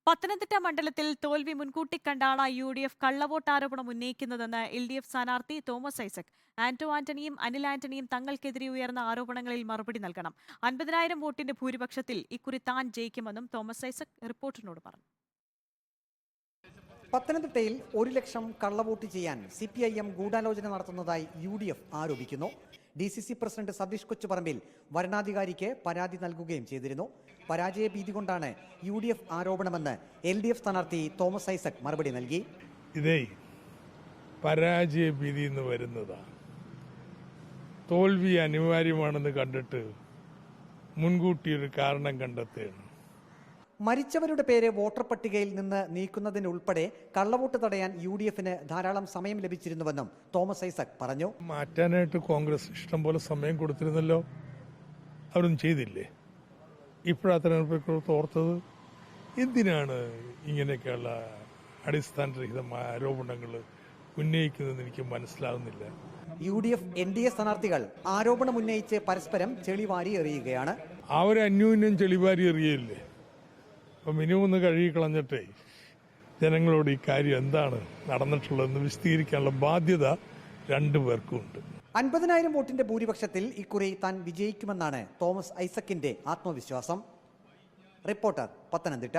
പത്തനംതിട്ട മണ്ഡലത്തിൽ തോൽവി മുൻകൂട്ടി കണ്ടാണ് UDF കള്ളവോട്ട് ആരോപണം ഉന്നയിക്കുന്നതെന്ന് LDF സ്ഥാനാർത്ഥി തോമസ് ഐസക്. ആന്റോ ആന്റണിയും അനിൽ ആന്റണിയും തങ്ങൾക്കെതിരെ ഉയർന്ന ആരോപണങ്ങളിൽ മറുപടി നൽകണം. 50,000 വോട്ടിന്റെ ഭൂരിപക്ഷത്തിൽ ഇക്കുറി താൻ ജയിക്കുമെന്നും തോമസ് ഐസക് റിപ്പോർട്ടറിനോട് പറഞ്ഞു. പത്തനംതിട്ടയിൽ 1 ലക്ഷം കള്ളവോട്ട് ചെയ്യാൻ CPIM ഗൂഢാലോചന നടത്തുന്നതായി UDF ആരോപിക്കുന്നു. DCC പ്രസിഡന്റ് സതീഷ് കൊച്ചുപറമ്പിൽ വരണാധികാരിക്ക് പരാതി നൽകുകയും ചെയ്തിരുന്നു. പരാജയ ഭീതി കൊണ്ടാണ് UDF ആരോപണമെന്ന് LDF സ്ഥാനാർത്ഥി തോമസ് ഐസക് മറുപടി നൽകി. ഇതേ പരാജയ ഭീതി എന്ന് വരുന്നതാണ്. തോൽവി അനിവാര്യമാണെന്ന് കണ്ടിട്ട് മുൻകൂട്ടി ഒരു കാരണം കണ്ടെത്തുകയാണ്. മരിച്ചവരുടെ പേര് വോട്ടർ പട്ടികയിൽ നിന്ന് നീക്കുന്നതിനുൾപ്പെടെ കള്ളവോട്ട് തടയാൻ UDFന് ധാരാളം സമയം ലഭിച്ചിരുന്നുവെന്നും തോമസ് ഐസക് പറഞ്ഞു. മാറ്റാനായിട്ട് കോൺഗ്രസ് ഇഷ്ടം പോലെ സമയം കൊടുത്തിരുന്നല്ലോ, അവരൊന്നും ചെയ്തില്ലേ? ഇപ്പോഴാ തെരഞ്ഞെടുപ്പ് ഓർത്തത്? എന്തിനാണ് ഇങ്ങനെയൊക്കെയുള്ള അടിസ്ഥാനരഹിതമായ ആരോപണങ്ങൾ ഉന്നയിക്കുന്നതെന്ന് എനിക്ക് മനസ്സിലാകുന്നില്ല. UDF NDA സ്ഥാനാർത്ഥികൾ ആരോപണം ഉന്നയിച്ച് പരസ്പരം ചെളിവാരി എറിയുകയാണ്. അവരന്യോന്യം ചെളിവാരി എറിയല്ലേ? അപ്പം മിനിമം ഒന്ന് കഴുകിക്കളഞ്ഞിട്ടേ ജനങ്ങളോട് ഈ കാര്യം എന്താണ് നടന്നിട്ടുള്ളതെന്ന് വിശദീകരിക്കാനുള്ള ബാധ്യത രണ്ടുപേർക്കും ഉണ്ട്. 50,000 വോട്ടിന്റെ ഭൂരിപക്ഷത്തിൽ ഇക്കുറി താൻ വിജയിക്കുമെന്നാണ് തോമസ് ഐസക്കിന്റെ ആത്മവിശ്വാസം. റിപ്പോർട്ടർ, പത്തനംതിട്ട.